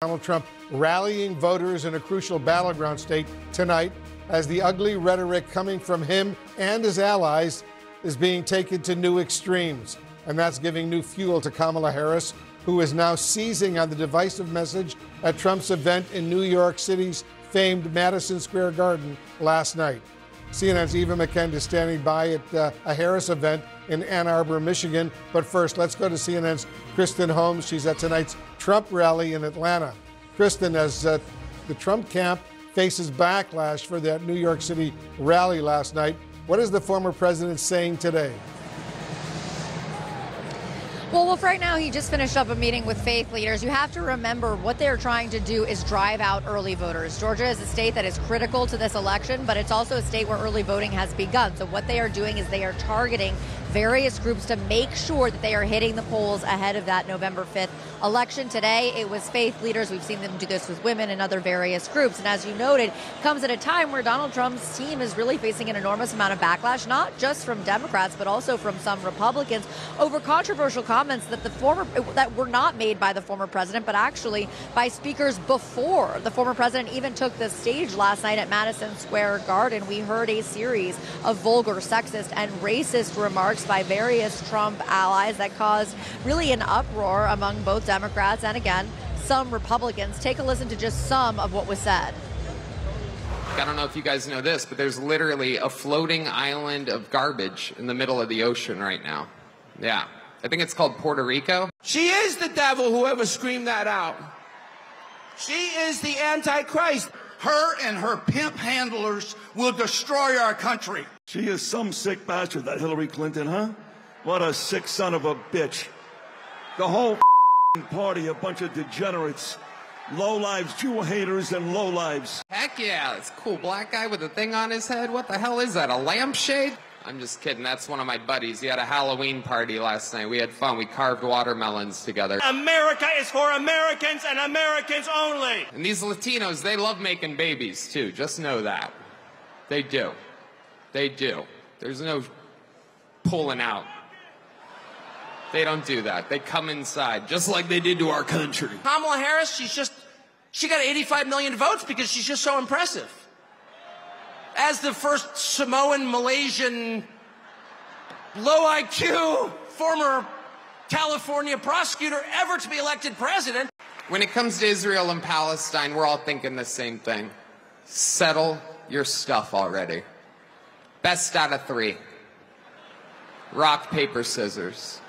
Donald Trump rallying voters in a crucial battleground state tonight as the ugly rhetoric coming from him and his allies is being taken to new extremes. And that's giving new fuel to Kamala Harris, who is now seizing on the divisive message at Trump's event in New York City's famed Madison Square Garden last night. CNN's Eva McKend is standing by at a Harris event in Ann Arbor, Michigan. But first, let's go to CNN's Kristen Holmes. She's at tonight's Trump rally in Atlanta. Kristen, as the Trump camp faces backlash for that New York City rally last night, what is the former president saying today? Well, Wolf, right now he just finished up a meeting with faith leaders. You have to remember what they're trying to do is drive out early voters. Georgia is a state that is critical to this election, but it's also a state where early voting has begun. So what they are doing is they are targeting various groups to make sure that they are hitting the polls ahead of that November 5th election. Today, it was faith leaders. We've seen them do this with women and other various groups. And as you noted, comes at a time where Donald Trump's team is really facing an enormous amount of backlash, not just from Democrats, but also from some Republicans over controversial comments that were not made by the former president, but actually by speakers before the former president even took the stage last night at Madison Square Garden. We heard a series of vulgar, sexist, and racist remarks by various Trump allies that caused really an uproar among both Democrats and, again, some Republicans. Take a listen to just some of what was said. I don't know if you guys know this, but there's literally a floating island of garbage in the middle of the ocean right now. Yeah. I think it's called Puerto Rico. She is the devil, whoever screamed that out. She is the Antichrist. Her and her pimp handlers will destroy our country. She is some sick bastard, that Hillary Clinton, huh? What a sick son of a bitch. The whole party, a bunch of degenerates, lowlives, Jew haters, and lowlives. Heck yeah, it's a cool black guy with a thing on his head. What the hell is that, a lampshade? I'm just kidding. That's one of my buddies. He had a Halloween party last night. We had fun. We carved watermelons together. America is for Americans and Americans only. And these Latinos, they love making babies, too. Just know that. They do. They do. There's no pulling out. They don't do that. They come inside, just like they did to our country. Kamala Harris, she got 85 million votes because she's just so impressive. As the first Samoan, Malaysian, low IQ, former California prosecutor ever to be elected president. When it comes to Israel and Palestine, we're all thinking the same thing. Settle your stuff already. Best out of 3. Rock, paper, scissors.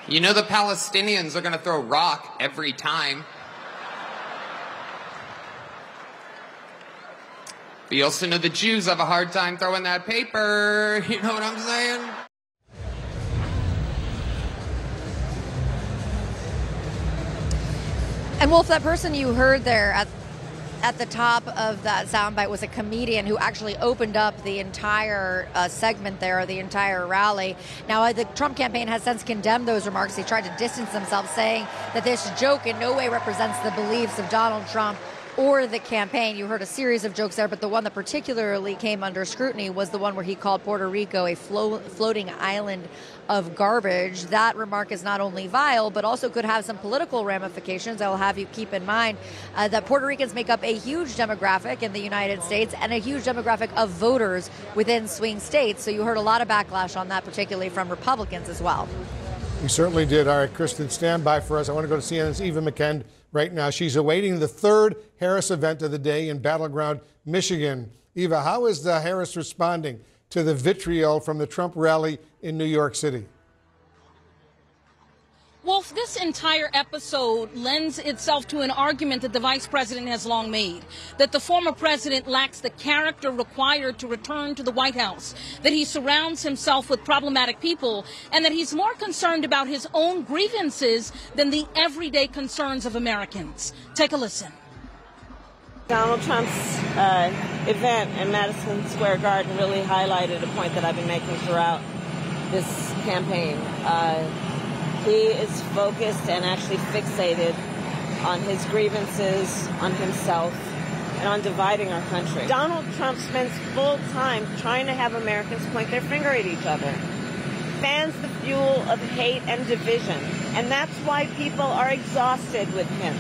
You know the Palestinians are going to throw rock every time. But you also know the Jews have a hard time throwing that paper. You know what I'm saying? And Wolf, that person you heard there at the top of that soundbite was a comedian who actually opened up the entire segment there, the entire rally. Now, the Trump campaign has since condemned those remarks. They tried to distance themselves, saying that this joke in no way represents the beliefs of Donald Trump or the campaign. You heard a series of jokes there, but the one that particularly came under scrutiny was the one where he called Puerto Rico a floating island of garbage. That remark is not only vile, but also could have some political ramifications. I will have you keep in mind that Puerto Ricans make up a huge demographic in the United States and a huge demographic of voters within swing states. So you heard a lot of backlash on that, particularly from Republicans as well. You certainly did. All right, Kristen, stand by for us. I want to go to CNN's Eva McKend right now. She's awaiting the third Harris event of the day in battleground Michigan. Eva, how is the Harris responding to the vitriol from the Trump rally in New York City? Wolf, this entire episode lends itself to an argument that the vice president has long made, that the former president lacks the character required to return to the White House, that he surrounds himself with problematic people, and that he's more concerned about his own grievances than the everyday concerns of Americans. Take a listen. Donald Trump's event in Madison Square Garden really highlighted a point that I've been making throughout this campaign. He is focused and actually fixated on his grievances, on himself, and on dividing our country. Donald Trump spends full time trying to have Americans point their finger at each other, fans the fuel of hate and division, and that's why people are exhausted with him.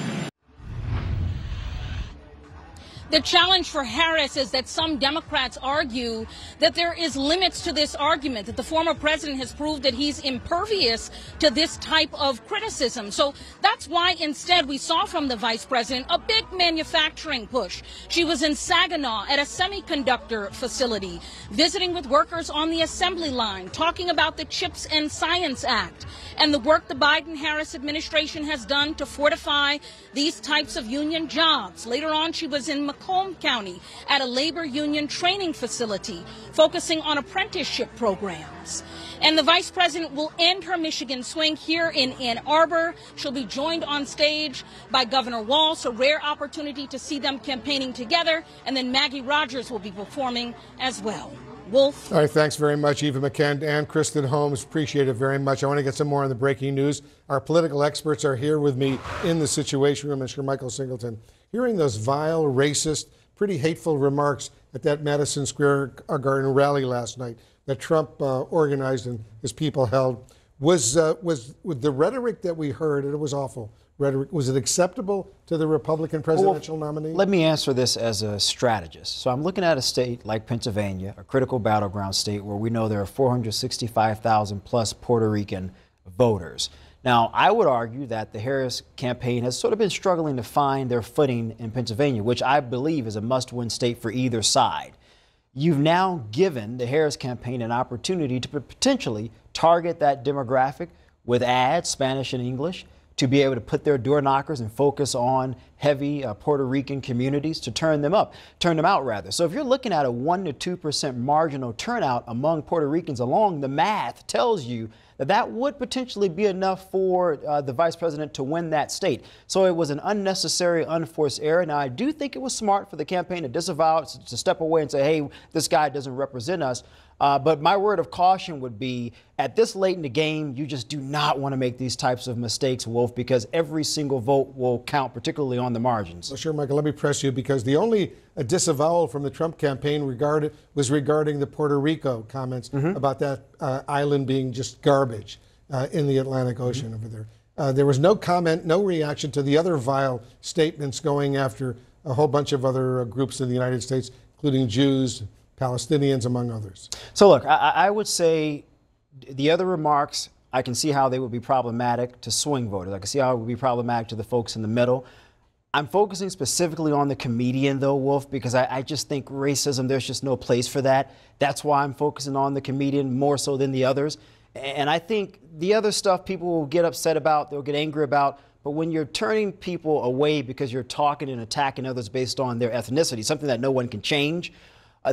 The challenge for Harris is that some Democrats argue that there is limits to this argument, that the former president has proved that he's impervious to this type of criticism. So that's why instead we saw from the vice president a big manufacturing push. She was in Saginaw at a semiconductor facility, visiting with workers on the assembly line, talking about the CHIPS and Science Act and the work the Biden-Harris administration has done to fortify these types of union jobs. Later on, she was in Macomb County at a labor union training facility focusing on apprenticeship programs. And the vice president will end her Michigan swing here in Ann Arbor. She'll be joined on stage by Governor Walz, a rare opportunity to see them campaigning together. And then Maggie Rogers will be performing as well. Wolf. All right, thanks very much, Eva McKend and Kristen Holmes. Appreciate it very much. I want to get some more on the breaking news. Our political experts are here with me in the Situation Room. Mr. Michael Singleton, hearing those vile, racist, pretty hateful remarks at that Madison Square Garden rally last night that Trump organized and his people held, was the rhetoric that we heard, and it was awful rhetoric, was it acceptable to the Republican presidential nominee? Let me answer this as a strategist. So I'm looking at a state like Pennsylvania, a critical battleground state where we know there are 465,000 plus Puerto Rican voters. Now, I would argue that the Harris campaign has sort of been struggling to find their footing in Pennsylvania, which I believe is a must-win state for either side. You've now given the Harris campaign an opportunity to potentially target that demographic with ads, Spanish and English, to be able to put their door knockers and focus on heavy Puerto Rican communities to turn them out. So if you're looking at a 1% to 2% marginal turnout among Puerto Ricans along, the math tells you that that would potentially be enough for the vice president to win that state. So it was an unnecessary, unforced error. Now, I do think it was smart for the campaign to disavow it, to step away and say, hey, this guy doesn't represent us. But my word of caution would be, at this late in the game, you just do not want to make these types of mistakes, Wolf, because every single vote will count, particularly on the margins. Well, sure, Michael, let me press you, because the only disavowal from the Trump campaign was regarding the Puerto Rico comments about that island being just garbage in the Atlantic Ocean over there. There was no comment, no reaction to the other vile statements going after a whole bunch of other groups in the United States, including Jews, Palestinians, among others. So look, I would say the other remarks, I can see how they would be problematic to swing voters. I can see how it would be problematic to the folks in the middle. I'm focusing specifically on the comedian, though, Wolf, because I just think racism, there's just no place for that. That's why I'm focusing on the comedian more so than the others. And I think the other stuff people will get upset about, they'll get angry about. But when you're turning people away because you're talking and attacking others based on their ethnicity, something that no one can change,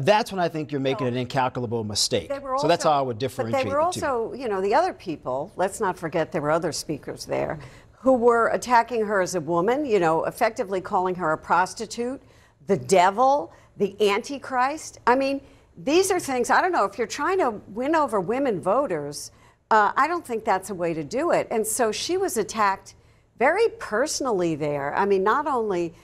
that's when I think you're making an incalculable mistake. So that's how I would differentiate the two. But they were also, you know, the other people, let's not forget there were other speakers there, who were attacking her as a woman, you know, effectively calling her a prostitute, the devil, the Antichrist. I mean, these are things, I don't know, if you're trying to win over women voters, I don't think that's a way to do it. And so she was attacked very personally there. I mean, not only...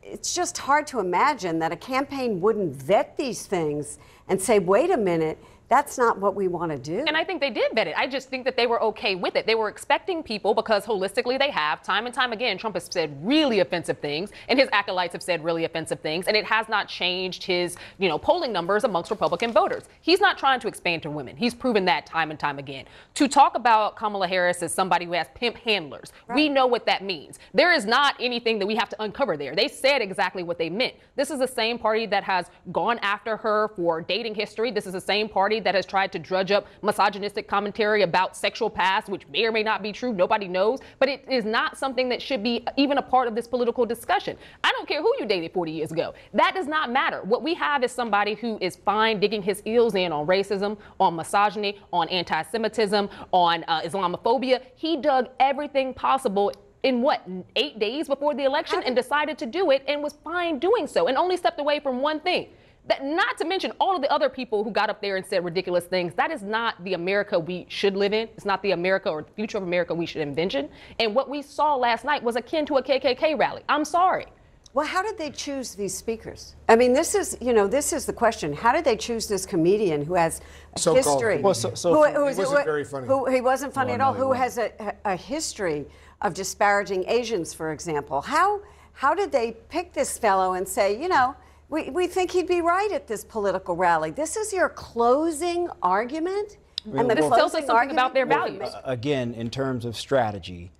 it's just hard to imagine that a campaign wouldn't vet these things and say, wait a minute, that's not what we want to do. And I think they did vet it. I just think that they were okay with it. They were expecting people, because holistically they have, time and time again, Trump has said really offensive things, and his acolytes have said really offensive things, and it has not changed his, polling numbers amongst Republican voters. He's not trying to expand to women. He's proven that time and time again. To talk about Kamala Harris as somebody who has pimp handlers, we know what that means. There is not anything that we have to uncover there. They said exactly what they meant. This is the same party that has gone after her for dating history. This is the same party that has tried to drudge up misogynistic commentary about sexual past, which may or may not be true. Nobody knows. But it is not something that should be even a part of this political discussion. I don't care who you dated 40 years ago. That does not matter. What we have is somebody who is fine digging his heels in on racism, on misogyny, on anti-Semitism, on Islamophobia. He dug everything possible in 8 days before the election and decided to do it and was fine doing so and only stepped away from one thing. That, not to mention all of the other people who got up there and said ridiculous things. That is not the America we should live in. It's not the America or the future of America we should envision. And what we saw last night was akin to a KKK rally. I'm sorry. Well, how did they choose these speakers? I mean, this is the question. How did they choose this comedian who has a history? Well, he wasn't very funny. He wasn't funny at all. Who has a history of disparaging Asians, for example. How did they pick this fellow and say, you know, we think he'd be right at this political rally? This is your closing argument? And this tells us something about their values. Again, in terms of strategy,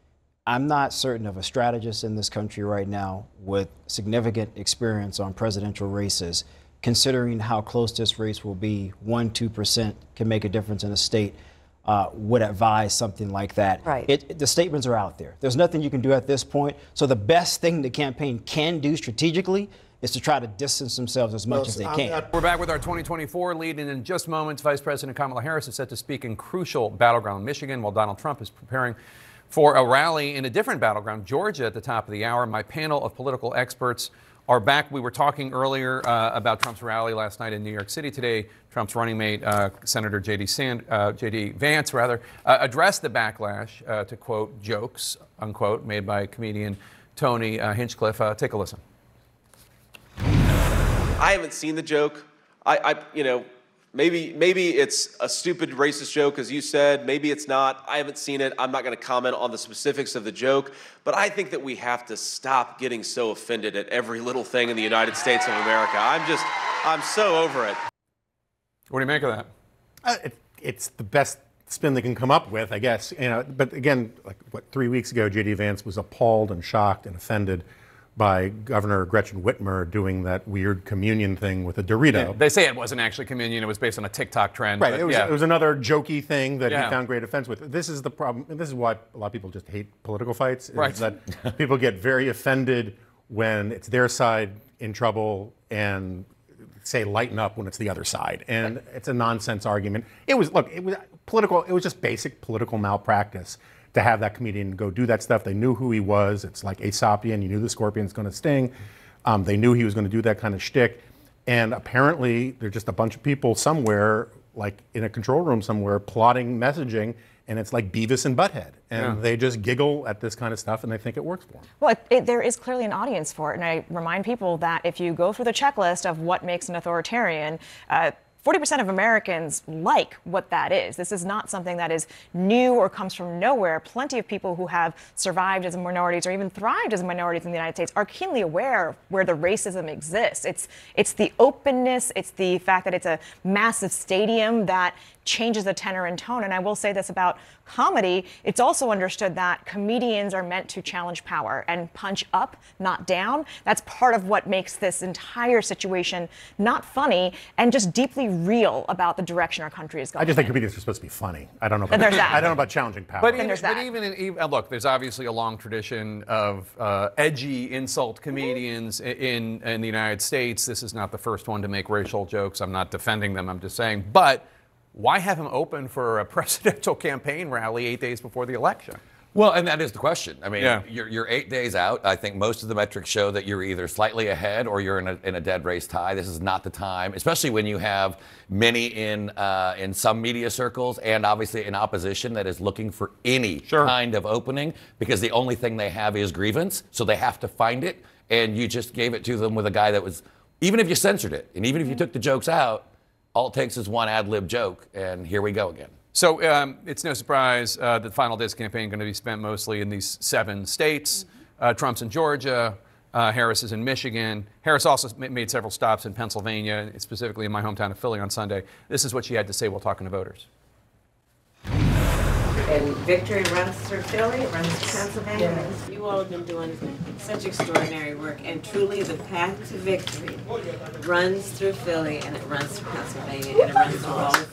I'm not certain of a strategist in this country right now with significant experience on presidential races, considering how close this race will be, 1-2% can make a difference in a state, would advise something like that. Right. The statements are out there. There's nothing you can do at this point. So the best thing the campaign can do strategically is to try to distance themselves as much as they can. We're back with our 2024 lead, and in just moments, Vice President Kamala Harris is set to speak in crucial battleground Michigan, while Donald Trump is preparing for a rally in a different battleground, Georgia, at the top of the hour. My panel of political experts are back. We were talking earlier about Trump's rally last night in New York City. Today, Trump's running mate, Senator J.D. Vance, addressed the backlash, to quote, jokes, unquote, made by comedian Tony Hinchcliffe. Take a listen. I haven't seen the joke. You know, maybe it's a stupid racist joke, as you said. Maybe it's not. I haven't seen it. I'm not going to comment on the specifics of the joke. But I think that we have to stop getting so offended at every little thing in the United States of America. I'm so over it. What do you make of that? It's the best spin they can come up with, I guess. You know, but again, like 3 weeks ago, J.D. Vance was appalled and shocked and offended by Governor Gretchen Whitmer doing that weird communion thing with a Dorito. Yeah, they say it wasn't actually communion. It was based on a TikTok trend. Right. It was another jokey thing that he found great offense with. This is the problem. And this is why a lot of people just hate political fights. Is that people get very offended when it's their side in trouble and say lighten up when it's the other side. And it's a nonsense argument. It was political. It was just basic political malpractice to have that comedian go do that stuff. They knew who he was. It's like Aesopian. You knew the scorpion's going to sting. They knew he was going to do that kind of shtick. And apparently, there's just a bunch of people somewhere, like in a control room somewhere, plotting messaging, and it's like Beavis and Butthead. And they just giggle at this kind of stuff, and they think it works for them. Well, there is clearly an audience for it. And I remind people that if you go through the checklist of what makes an authoritarian, 40% of Americans like what that is. This is not something that is new or comes from nowhere. Plenty of people who have survived as minorities or even thrived as minorities in the United States are keenly aware of where the racism exists. It's the openness. It's the fact that it's a massive stadium that changes the tenor and tone. And I will say this about comedy. It's also understood that comedians are meant to challenge power and punch up, not down. That's part of what makes this entire situation not funny and just deeply real about the direction our country is going. I just think comedians are supposed to be funny. I don't know about I don't know about challenging power. But even look, there's obviously a long tradition of edgy insult comedians in the United States. This is not the first one to make racial jokes. I'm not defending them. I'm just saying. But why have him open for a presidential campaign rally 8 days before the election? Well, and that is the question. I mean, you're 8 days out. I think most of the metrics show that you're either slightly ahead or you're in a dead race tie. This is not the time, especially when you have many in some media circles and obviously in opposition that is looking for any kind of opening, because the only thing they have is grievance, so they have to find it. And you just gave it to them with a guy that was, even if you censored it and even if you took the jokes out, all it takes is one ad-lib joke, and here we go again. So it's no surprise that the final days of the campaign are going to be spent mostly in these 7 states. Trump's in Georgia. Harris is in Michigan. Harris also made several stops in Pennsylvania, specifically in my hometown of Philly on Sunday. This is what she had to say while talking to voters. And victory runs through Philly, it runs through Pennsylvania. You all have been doing such extraordinary work, and truly the path to victory runs through Philly, and it runs through Pennsylvania, and it runs through all of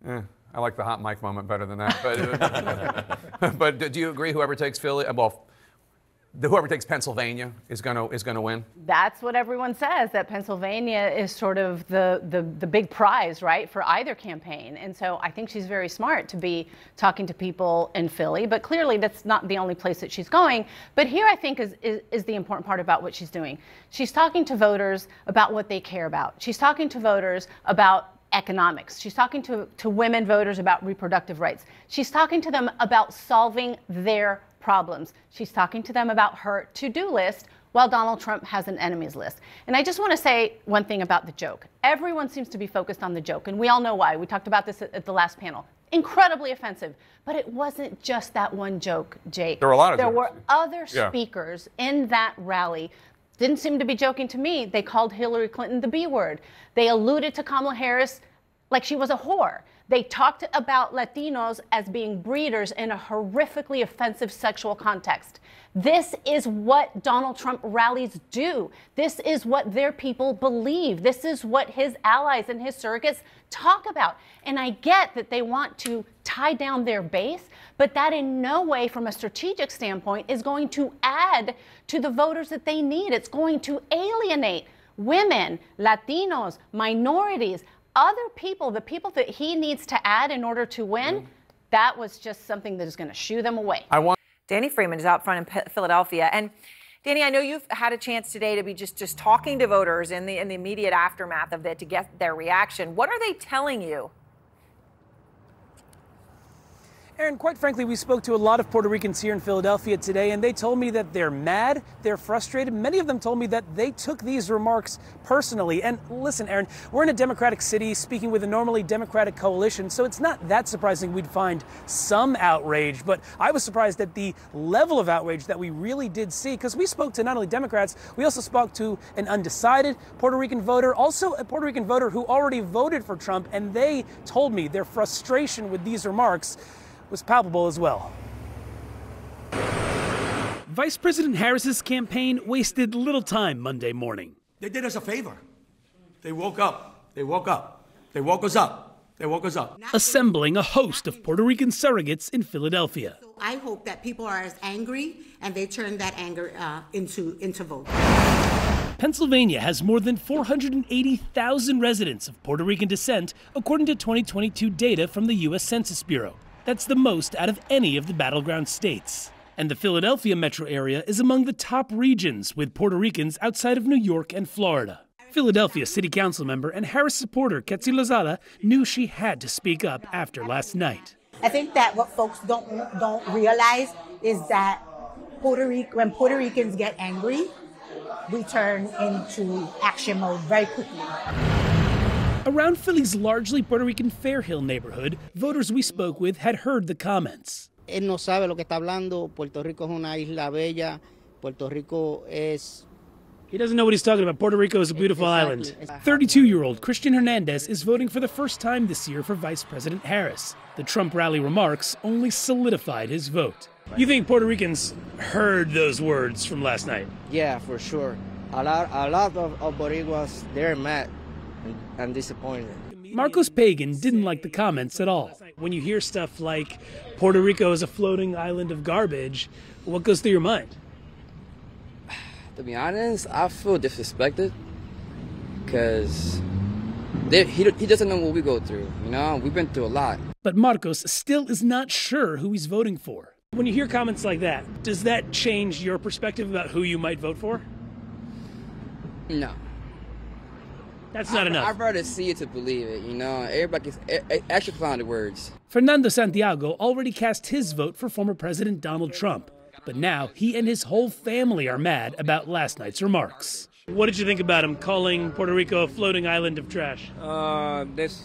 you. I like the hot mic moment better than that. But do you agree whoever takes Philly, whoever takes Pennsylvania is going to win? That's what everyone says, that Pennsylvania is sort of the big prize, right, for either campaign. And so I think she's very smart to be talking to people in Philly, but clearly that's not the only place that she's going. But here I think is the important part about what she's doing. She's talking to voters about what they care about. She's talking to voters about economics. She's talking to women voters about reproductive rights. She's talking to them about solving their problems. She's talking to them about her to-do list while Donald Trump has an enemies list. And I just want to say one thing about the joke. Everyone seems to be focused on the joke, and we all know why. We talked about this at the last panel. incredibly offensive. But it wasn't just that one joke, Jake. There were a lot of There jokes. were other Yeah. speakers in that rally. Didn't seem to be joking to me. They called Hillary Clinton the B word. They alluded to Kamala Harris like she was a whore. They talked about Latinos as being breeders in a horrifically offensive sexual context. This is what Donald Trump rallies do. This is what their people believe. This is what his allies and his surrogates talk about. And I get that they want to tie down their base, but that in no way, from a strategic standpoint, is going to add to the voters that they need. It's going to alienate women, Latinos, minorities, other people, the people that he needs to add in order to win. That was just something that is going to shoo them away. Danny Freeman is out front in Philadelphia. And Danny, I know you've had a chance today to be just talking to voters in the immediate aftermath of that to get their reaction. What are they telling you? Aaron, quite frankly, we spoke to a lot of Puerto Ricans here in Philadelphia today, and they told me that they're mad, they're frustrated. Many of them told me that they took these remarks personally. And listen, Aaron, we're in a Democratic city speaking with a normally Democratic coalition, so it's not that surprising we'd find some outrage. But I was surprised at the level of outrage that we really did see, because we spoke to not only Democrats, we also spoke to an undecided Puerto Rican voter, also a Puerto Rican voter who already voted for Trump, and they told me their frustration with these remarks was palpable as well. Vice President Harris's campaign wasted little time Monday morning. They did us a favor. They woke up. They woke up. They woke us up. They woke us up. Assembling a host of Puerto Rican surrogates in Philadelphia. I hope that people are as angry and they turn that anger into vote. Pennsylvania has more than 480,000 residents of Puerto Rican descent, according to 2022 data from the U.S. Census Bureau. That's the most out of any of the battleground states. And the Philadelphia metro area is among the top regions with Puerto Ricans outside of New York and Florida. Philadelphia City Council member and Harris supporter Ketsi Lozada knew she had to speak up after last night. I think that what folks don't realize is that when Puerto Ricans get angry, we turn into action mode very quickly. Around Philly's largely Puerto Rican Fairhill neighborhood, voters we spoke with had heard the comments. Él no sabe lo que está hablando. Puerto Rico es una isla bella. Puerto Rico es... He doesn't know what he's talking about. Puerto Rico is a beautiful island. 32-year-old Christian Hernandez is voting for the first time this year for Vice President Harris. The Trump rally remarks only solidified his vote. You think Puerto Ricans heard those words from last night? Yeah, for sure. A lot of Boricuas, they're mad and disappointed. Marcos Pagan didn't like the comments at all. When you hear stuff like Puerto Rico is a floating island of garbage, what goes through your mind? To be honest, I feel disrespected because he doesn't know what we go through. You know, we've been through a lot. But Marcos still is not sure who he's voting for. When you hear comments like that, does that change your perspective about who you might vote for? No. That's not enough. I'd rather see it to believe it, you know. Everybody gets extra confounded words. Fernando Santiago already cast his vote for former President Donald Trump. But now he and his whole family are mad about last night's remarks. What did you think about him calling Puerto Rico a floating island of trash? That's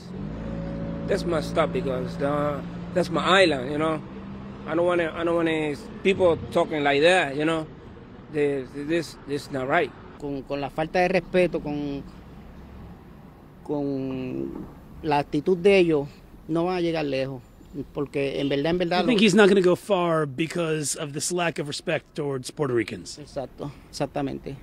messed up because that's my island, you know. I don't want people talking like that, you know. This is not right. Con la falta de respeto, con la actitud de ellos, no van a llegar lejos. Porque en verdad, I think he's not going to go far because of this lack of respect towards Puerto Ricans. Exactamente.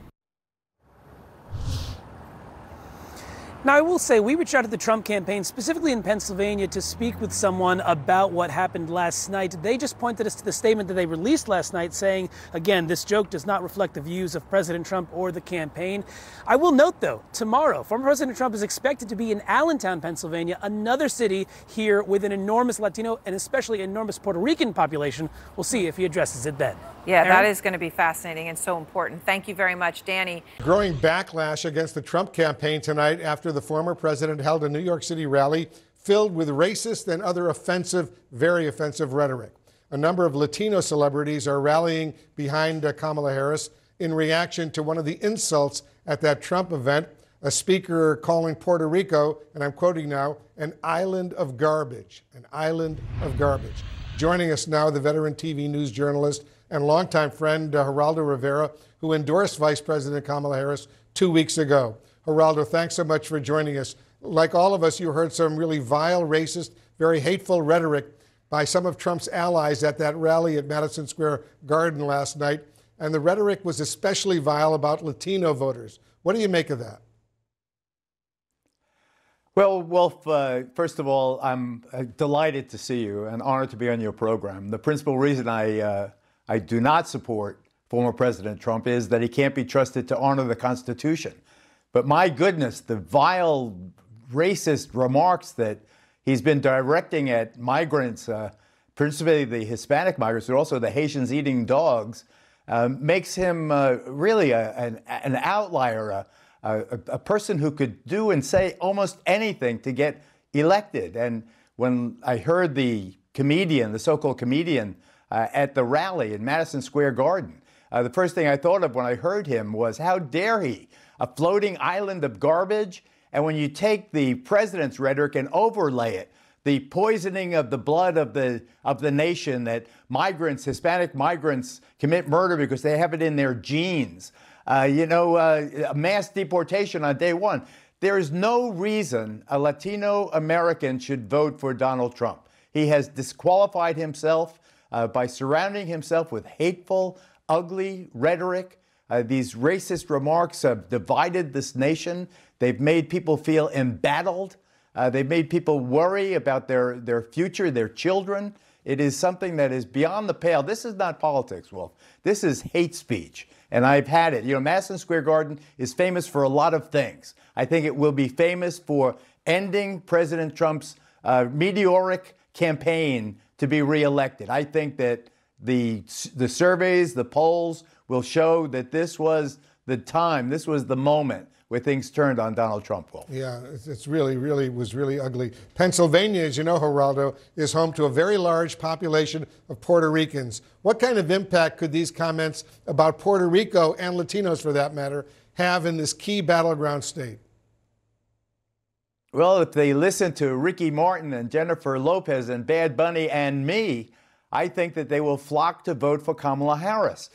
Now, I will say, we reached out to the Trump campaign, specifically in Pennsylvania, to speak with someone about what happened last night. They just pointed us to the statement that they released last night saying, again, this joke does not reflect the views of President Trump or the campaign. I will note, though, tomorrow, former President Trump is expected to be in Allentown, Pennsylvania, another city here with an enormous Latino and especially enormous Puerto Rican population. We'll see if he addresses it then. Yeah, Aaron? that is going to be fascinating and so important. Thank you very much, Danny. Growing backlash against the Trump campaign tonight after the former president held a New York City rally filled with racist and other offensive, very offensive rhetoric. A number of Latino celebrities are rallying behind Kamala Harris in reaction to one of the insults at that Trump event. a speaker calling Puerto Rico, and I'm quoting now, an island of garbage, an island of garbage. Joining us now, the veteran TV news journalist and longtime friend, Geraldo Rivera, who endorsed Vice President Kamala Harris 2 weeks ago. Geraldo, thanks so much for joining us. Like all of us, you heard some really vile, racist, very hateful rhetoric by some of Trump's allies at that rally at Madison Square Garden last night. And the rhetoric was especially vile about Latino voters. What do you make of that? Well, Wolf, first of all, I'm delighted to see you and honored to be on your program. The principal reason I do not support former President Trump is that he can't be trusted to honor the Constitution. But my goodness, the vile, racist remarks that he's been directing at migrants, principally the Hispanic migrants, but also the Haitians eating dogs, makes him really an outlier, a person who could do and say almost anything to get elected. And when I heard the comedian, the so-called comedian, at the rally in Madison Square Garden, the first thing I thought of when I heard him was, how dare he? A floating island of garbage. And when you take the president's rhetoric and overlay it, the poisoning of the blood of the nation, that migrants, Hispanic migrants, commit murder because they have it in their genes. Mass deportation on day one. There is no reason a Latino American should vote for Donald Trump. He has disqualified himself by surrounding himself with hateful, ugly rhetoric. These racist remarks have divided this nation. They've made people feel embattled. They've made people worry about their future, their children. It is something that is beyond the pale. This is not politics, Wolf. This is hate speech. And I've had it. Madison Square Garden is famous for a lot of things. I think it will be famous for ending President Trump's meteoric campaign to be reelected. I think that the surveys, the polls will show that this was the time, this was the moment where things turned on Donald Trump. Wolf. Yeah, it's was really ugly. Pennsylvania, as you know, Geraldo, is home to a very large population of Puerto Ricans. What kind of impact could these comments about Puerto Rico, and Latinos for that matter, have in this key battleground state? Well, if they listen to Ricky Martin and Jennifer Lopez and Bad Bunny and me, I think that they will flock to vote for Kamala Harris.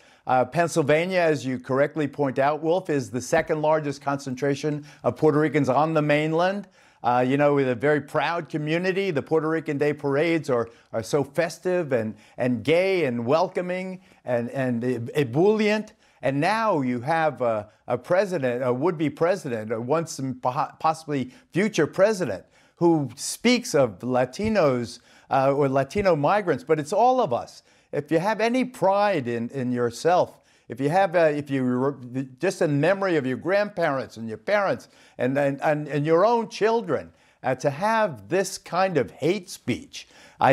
Pennsylvania, as you correctly point out, Wolf, is the second largest concentration of Puerto Ricans on the mainland. With a very proud community. The Puerto Rican Day parades are so festive and gay and welcoming and ebullient. And now you have a president, a would-be president, or once possibly future president, who speaks of Latinos or Latino migrants, but it's all of us. If you have any pride in yourself, if you just in memory of your grandparents and your parents and your own children, to have this kind of hate speech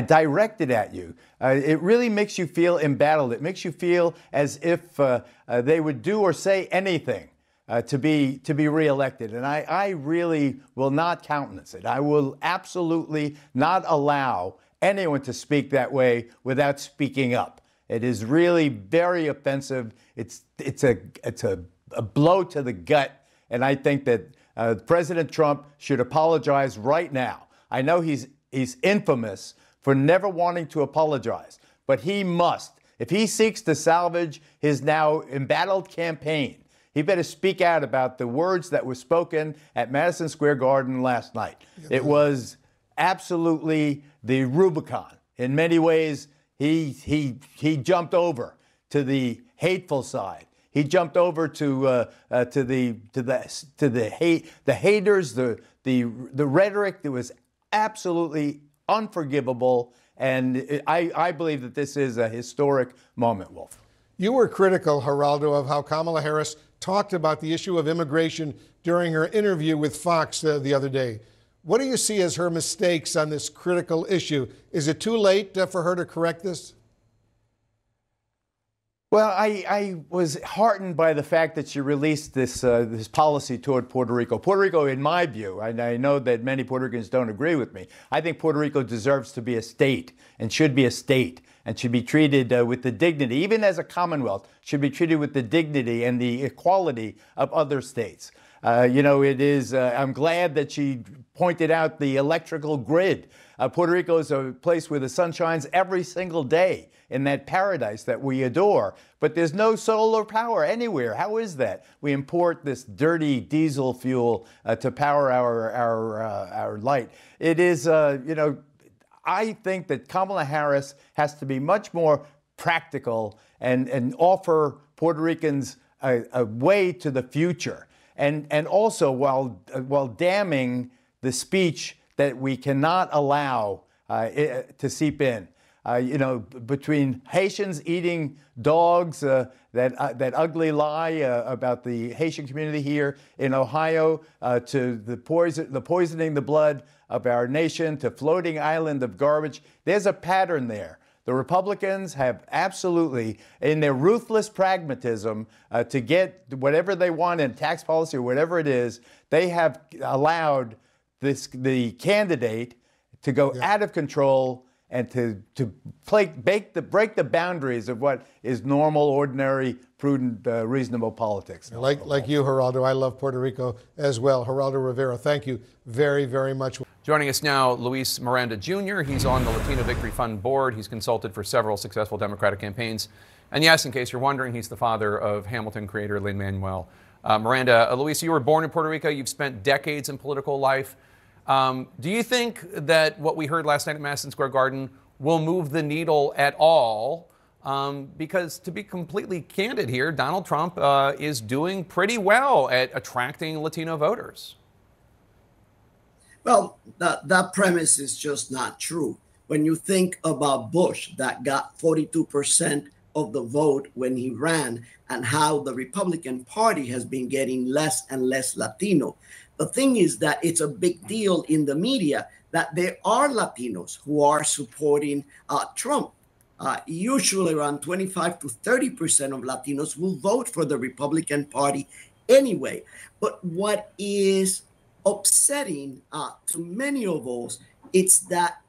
directed at you, it really makes you feel embattled. It makes you feel as if they would do or say anything to be reelected. And I really will not countenance it. I will absolutely not allow anyone to speak that way without speaking up. It is really very offensive. It's a blow to the gut, and I think that President Trump should apologize right now. I know he's infamous for never wanting to apologize, but he must. If he seeks to salvage his now embattled campaign, he better speak out about the words that were spoken at Madison Square Garden last night. It was absolutely the Rubicon. In many ways, he jumped over to the hateful side. He jumped over to the haters, the rhetoric that was absolutely unforgivable. And I believe that this is a historic moment, Wolf. You were critical, Geraldo, of how Kamala Harris talked about the issue of immigration during her interview with Fox the other day. What do you see as her mistakes on this critical issue? Is it too late for her to correct this? Well, I was heartened by the fact that she released this policy toward Puerto Rico. Puerto Rico, in my view, and I know that many Puerto Ricans don't agree with me, I think Puerto Rico deserves to be a state and should be a state. and should be treated with the dignity, even as a Commonwealth, should be treated with the dignity and the equality of other states. It is, I'm glad that she pointed out the electrical grid. Puerto Rico is a place where the sun shines every single day in that paradise that we adore. But there's no solar power anywhere. How is that? We import this dirty diesel fuel to power our light. It is, I think that Kamala Harris has to be much more practical and offer Puerto Ricans a way to the future. And also, while damning the speech that we cannot allow to seep in, between Haitians eating dogs, that ugly lie about the Haitian community here in Ohio, to the poisoning the blood of our nation, to floating island of garbage. There's a pattern there. The Republicans have absolutely, in their ruthless pragmatism to get whatever they want in tax policy or whatever it is, they have allowed the candidate to go out of control and to break the boundaries of what is normal, ordinary, prudent, reasonable politics. Like you, Geraldo, I love Puerto Rico as well. Geraldo Rivera, thank you very, very much. Joining us now, Luis Miranda Jr. He's on the Latino Victory Fund board. He's consulted for several successful Democratic campaigns. And yes, in case you're wondering, he's the father of Hamilton creator Lin-Manuel Miranda. Luis, you were born in Puerto Rico. You've spent decades in political life. Do you think that what we heard last night at Madison Square Garden will move the needle at all? Because to be completely candid here, Donald Trump is doing pretty well at attracting Latino voters. Well, that premise is just not true. When you think about Bush, that got 42% of the vote when he ran, and how the Republican Party has been getting less and less Latino. The thing is that it's a big deal in the media that there are Latinos who are supporting Trump. Usually around 25 to 30% of Latinos will vote for the Republican Party anyway. But what is upsetting to many of us, it's that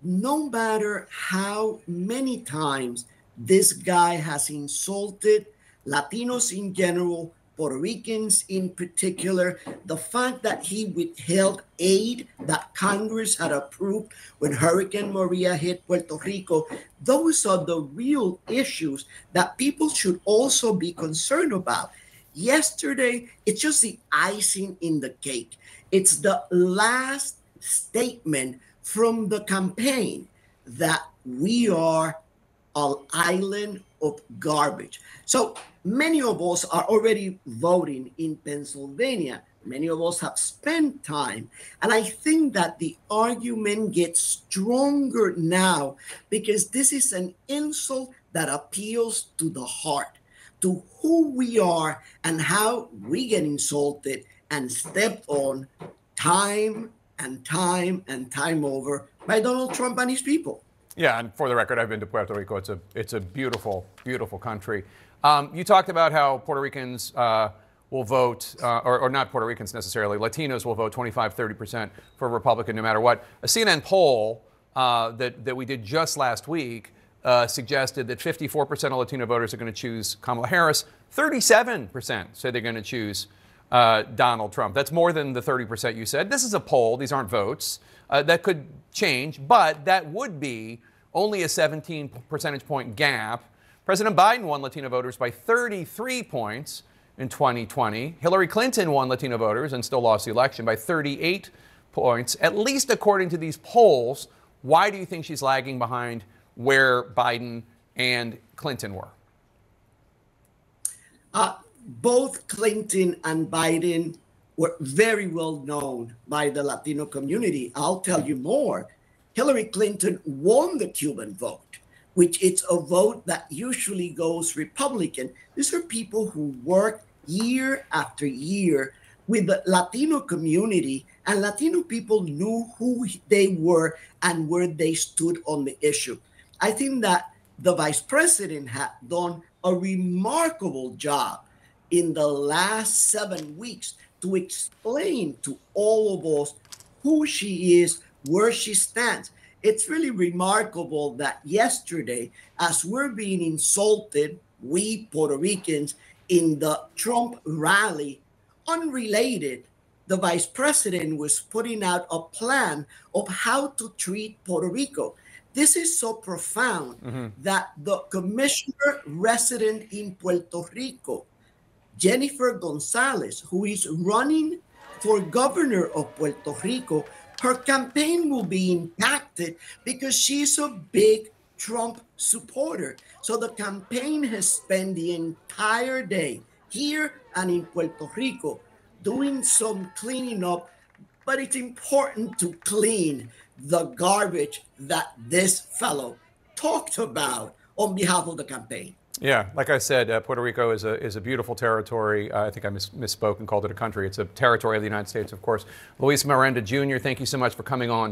no matter how many times this guy has insulted Latinos in general, Puerto Ricans in particular, the fact that he withheld aid that Congress had approved when Hurricane Maria hit Puerto Rico, those are the real issues that people should also be concerned about. Yesterday, it's just the icing in the cake. It's the last statement from the campaign that we are an island of garbage. So many of us are already voting in Pennsylvania. Many of us have spent time. And I think that the argument gets stronger now because this is an insult that appeals to the heart, to who we are and how we get insulted and stepped on time and time and time over by Donald Trump and his people. Yeah, and for the record, I've been to Puerto Rico. It's a beautiful, beautiful country. You talked about how Puerto Ricans will vote, or not Puerto Ricans necessarily, Latinos will vote 25, 30% for a Republican no matter what. A CNN poll that we did just last week suggested that 54% of Latino voters are going to choose Kamala Harris. 37% say they're going to choose Donald Trump. That's more than the 30% you said. This is a poll. These aren't votes. That could change, but that would be only a 17 percentage point gap. President Biden won Latino voters by 33 points in 2020. Hillary Clinton won Latino voters and still lost the election by 38 points, at least according to these polls. Why do you think she's lagging behind where Biden and Clinton were? Both Clinton and Biden were very well known by the Latino community. I'll tell you more. Hillary Clinton won the Cuban vote, which is a vote that usually goes Republican. These are people who work year after year with the Latino community, and Latino people knew who they were and where they stood on the issue. I think that the vice president had done a remarkable job in the last 7 weeks to explain to all of us who she is, where she stands. It's really remarkable that yesterday, as we're being insulted, we Puerto Ricans, in the Trump rally, unrelated, the vice president was putting out a plan of how to treat Puerto Rico. This is so profound that the commissioner resident in Puerto Rico, Jennifer Gonzalez, who is running for governor of Puerto Rico, her campaign will be impacted because she's a big Trump supporter. So the campaign has spent the entire day here and in Puerto Rico doing some cleaning up, but it's important to clean the garbage that this fellow talked about on behalf of the campaign. Yeah, like I said, Puerto Rico is a beautiful territory. I think I misspoke and called it a country. It's a territory of the United States, of course. Luis Miranda Jr., thank you so much for coming on